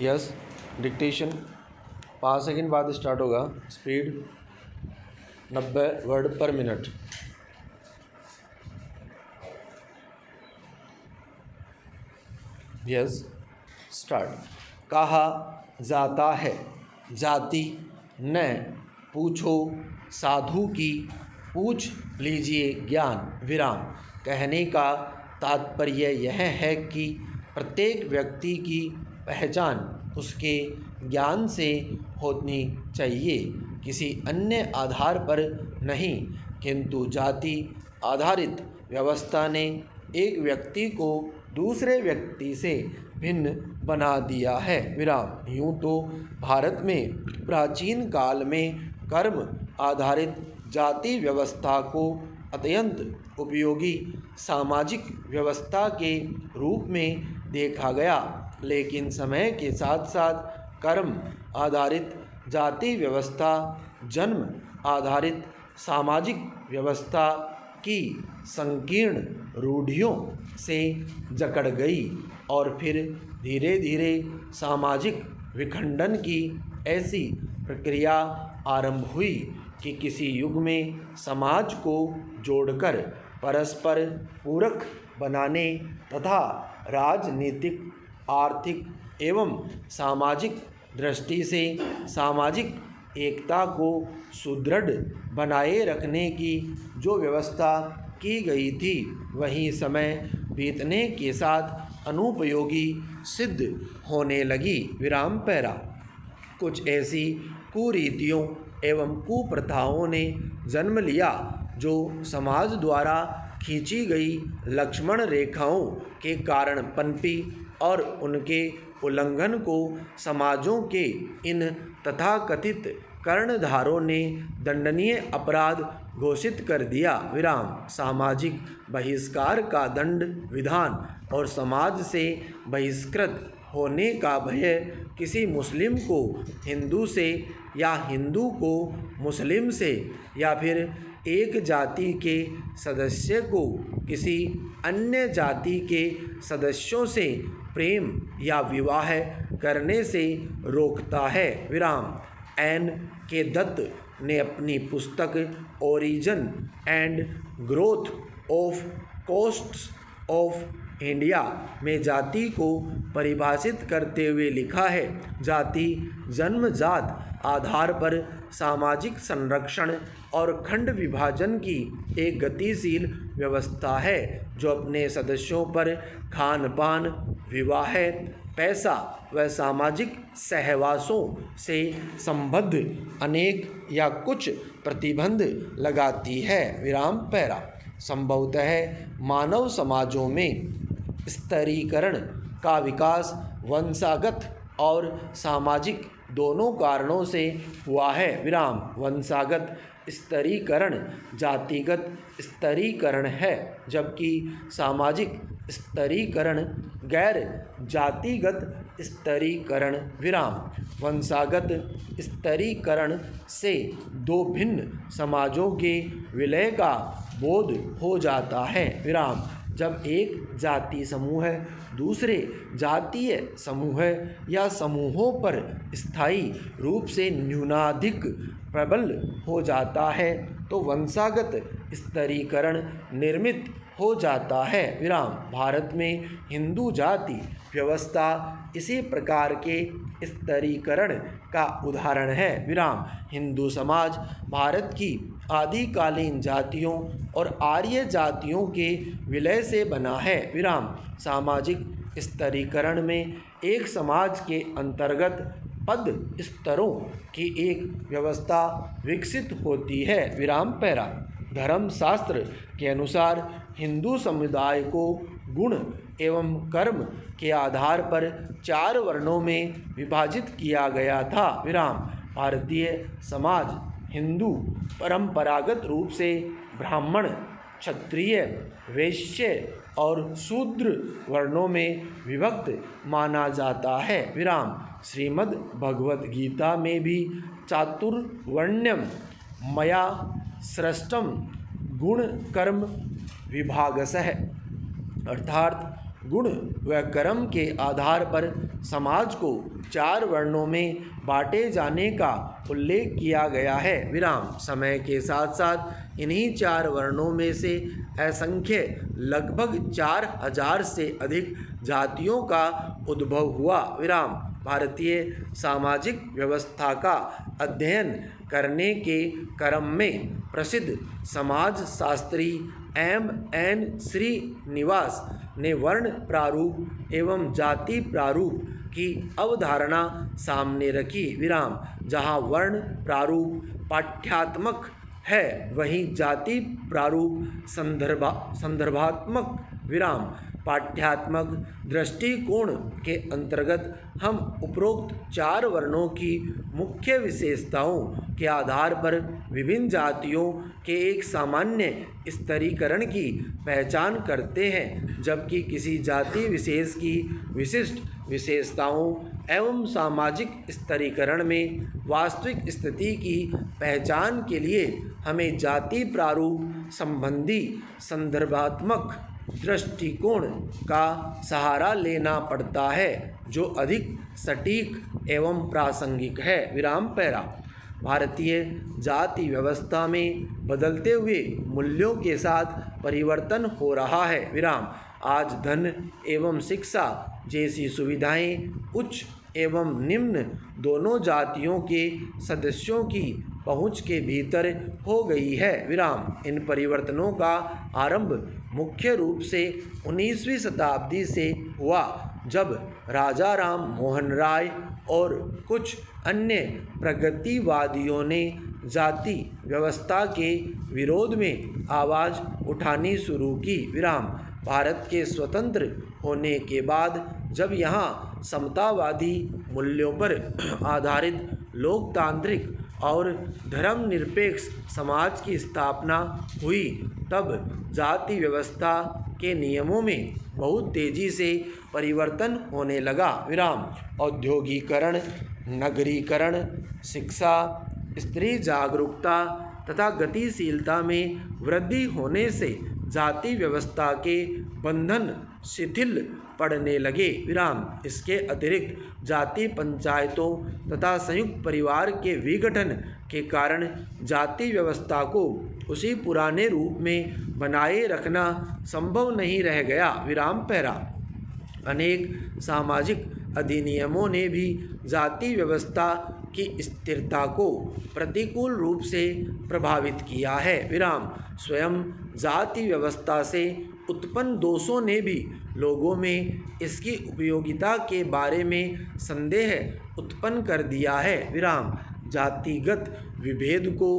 Yes, dictation 5 second बाद start होगा। Speed 90 word पर मिनट। Yes, start. कहा जाता है जाति न पूछो साधु की, पूछ लीजिए ज्ञान विराम। कहने का तात्पर्य यह है कि प्रत्येक व्यक्ति की पहचान उसके ज्ञान से होनी चाहिए, किसी अन्य आधार पर नहीं। किंतु जाति आधारित व्यवस्था ने एक व्यक्ति को दूसरे व्यक्ति से भिन्न बना दिया है विराम। यूँ तो भारत में प्राचीन काल में कर्म आधारित जाति व्यवस्था को अत्यंत उपयोगी सामाजिक व्यवस्था के रूप में देखा गया, लेकिन समय के साथ साथ कर्म आधारित जाति व्यवस्था जन्म आधारित सामाजिक व्यवस्था की संकीर्ण रूढ़ियों से जकड़ गई और फिर धीरे धीरे सामाजिक विखंडन की ऐसी प्रक्रिया आरंभ हुई कि किसी युग में समाज को जोड़कर परस्पर पूरक बनाने तथा राजनीतिक, आर्थिक एवं सामाजिक दृष्टि से सामाजिक एकता को सुदृढ़ बनाए रखने की जो व्यवस्था की गई थी, वही समय बीतने के साथ अनुपयोगी सिद्ध होने लगी विराम पैरा। कुछ ऐसी कुरीतियों एवं कुप्रथाओं ने जन्म लिया जो समाज द्वारा खींची गई लक्ष्मण रेखाओं के कारण पनपी और उनके उल्लंघन को समाजों के इन तथाकथित कर्णधारों ने दंडनीय अपराध घोषित कर दिया विराम। सामाजिक बहिष्कार का दंड विधान और समाज से बहिष्कृत होने का भय किसी मुस्लिम को हिंदू से या हिंदू को मुस्लिम से या फिर एक जाति के सदस्य को किसी अन्य जाति के सदस्यों से प्रेम या विवाह करने से रोकता है विराम। एन के दत्त ने अपनी पुस्तक origin and growth of castes of India में जाति को परिभाषित करते हुए लिखा है, जाति जन्मजात आधार पर सामाजिक संरक्षण और खंड विभाजन की एक गतिशील व्यवस्था है जो अपने सदस्यों पर खान पान, विवाह, पैसा व सामाजिक सहवासों से संबद्ध अनेक या कुछ प्रतिबंध लगाती है विराम पैरा। संभवतः मानव समाजों में स्तरीकरण का विकास वंशागत और सामाजिक दोनों कारणों से हुआ है विराम। वंशागत स्तरीकरण जातिगत स्तरीकरण है, जबकि सामाजिक स्तरीकरण गैर जातिगत स्तरीकरण विराम। वंशागत स्तरीकरण से दो भिन्न समाजों के विलय का बोध हो जाता है विराम। जब एक जाति समूह दूसरे जातीय समूह या समूहों पर स्थायी रूप से न्यूनाधिक प्रबल हो जाता है तो वंशागत स्तरीकरण निर्मित हो जाता है विराम। भारत में हिंदू जाति व्यवस्था इसी प्रकार के स्तरीकरण का उदाहरण है विराम। हिंदू समाज भारत की आदिकालीन जातियों और आर्य जातियों के विलय से बना है विराम। सामाजिक स्तरीकरण में एक समाज के अंतर्गत पद स्तरों की एक व्यवस्था विकसित होती है विराम पैरा। धर्मशास्त्र के अनुसार हिंदू समुदाय को गुण एवं कर्म के आधार पर 4 वर्णों में विभाजित किया गया था विराम। भारतीय समाज हिंदू परंपरागत रूप से ब्राह्मण, क्षत्रिय, वैश्य और शूद्र वर्णों में विभक्त माना जाता है विराम। श्रीमद् भगवत गीता में भी चातुर्वर्ण्यम मया सृष्टम गुण कर्म विभागसः अर्थात गुण व कर्म के आधार पर समाज को 4 वर्णों में बांटे जाने का उल्लेख किया गया है। विराम। समय के साथ साथ इन्हीं 4 वर्णों में से असंख्य लगभग 4000 से अधिक जातियों का उद्भव हुआ। विराम। भारतीय सामाजिक व्यवस्था का अध्ययन करने के क्रम में प्रसिद्ध समाजशास्त्री M.N. श्रीनिवास ने वर्ण प्रारूप एवं जाति प्रारूप की अवधारणा सामने रखी। विराम। जहाँ वर्ण प्रारूप पाठ्यात्मक है वहीं जाति प्रारूप संदर्भात्मक। विराम। पाठ्यात्मक दृष्टिकोण के अंतर्गत हम उपरोक्त 4 वर्णों की मुख्य विशेषताओं के आधार पर विभिन्न जातियों के एक सामान्य स्तरीकरण की पहचान करते हैं, जबकि किसी जाति विशेष की विशिष्ट विशेषताओं एवं सामाजिक स्तरीकरण में वास्तविक स्थिति की पहचान के लिए हमें जाति प्रारूप संबंधी संदर्भात्मक दृष्टिकोण का सहारा लेना पड़ता है, जो अधिक सटीक एवं प्रासंगिक है। विराम। पैरा। भारतीय जाति व्यवस्था में बदलते हुए मूल्यों के साथ परिवर्तन हो रहा है। विराम। आज धन एवं शिक्षा जैसी सुविधाएं उच्च एवं निम्न दोनों जातियों के सदस्यों की पहुंच के भीतर हो गई है। विराम। इन परिवर्तनों का आरंभ मुख्य रूप से 19वीं शताब्दी से हुआ, जब राजा राम मोहन राय और कुछ अन्य प्रगतिवादियों ने जाति व्यवस्था के विरोध में आवाज़ उठानी शुरू की। विराम। भारत के स्वतंत्र होने के बाद जब यहाँ समतावादी मूल्यों पर आधारित लोकतांत्रिक और धर्मनिरपेक्ष समाज की स्थापना हुई, तब जाति व्यवस्था के नियमों में बहुत तेज़ी से परिवर्तन होने लगा। विराम। औद्योगिकरण, नगरीकरण, शिक्षा, स्त्री जागरूकता तथा गतिशीलता में वृद्धि होने से जाति व्यवस्था के बंधन शिथिल पड़ने लगे। विराम। इसके अतिरिक्त जाति पंचायतों तथा संयुक्त परिवार के विघटन के कारण जाति व्यवस्था को उसी पुराने रूप में बनाए रखना संभव नहीं रह गया। विराम। पैरा। अनेक सामाजिक अधिनियमों ने भी जाति व्यवस्था की स्थिरता को प्रतिकूल रूप से प्रभावित किया है। विराम। स्वयं जाति व्यवस्था से उत्पन्न दोषों ने भी लोगों में इसकी उपयोगिता के बारे में संदेह उत्पन्न कर दिया है। विराम। जातिगत विभेद को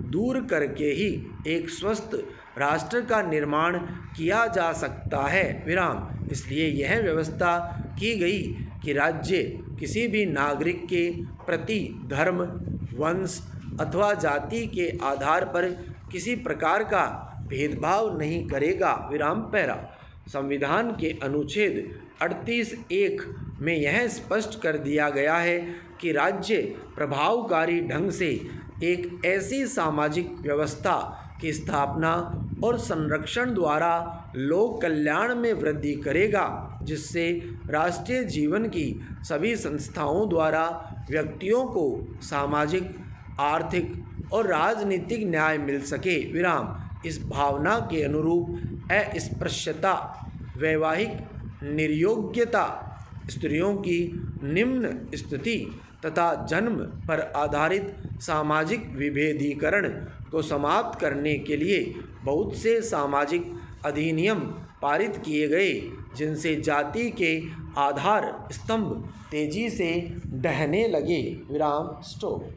दूर करके ही एक स्वस्थ राष्ट्र का निर्माण किया जा सकता है। विराम। इसलिए यह व्यवस्था की गई कि राज्य किसी भी नागरिक के प्रति धर्म, वंश अथवा जाति के आधार पर किसी प्रकार का भेदभाव नहीं करेगा। विराम। पैरा। संविधान के अनुच्छेद 38(1) में यह स्पष्ट कर दिया गया है कि राज्य प्रभावकारी ढंग से एक ऐसी सामाजिक व्यवस्था की स्थापना और संरक्षण द्वारा लोक कल्याण में वृद्धि करेगा, जिससे राष्ट्रीय जीवन की सभी संस्थाओं द्वारा व्यक्तियों को सामाजिक, आर्थिक और राजनीतिक न्याय मिल सके। विराम। इस भावना के अनुरूप अस्पृश्यता, वैवाहिक निर्योग्यता, स्त्रियों की निम्न स्थिति तथा जन्म पर आधारित सामाजिक विभेदीकरण को समाप्त करने के लिए बहुत से सामाजिक अधिनियम पारित किए गए, जिनसे जाति के आधार स्तंभ तेजी से ढहने लगे। विराम। स्टॉप।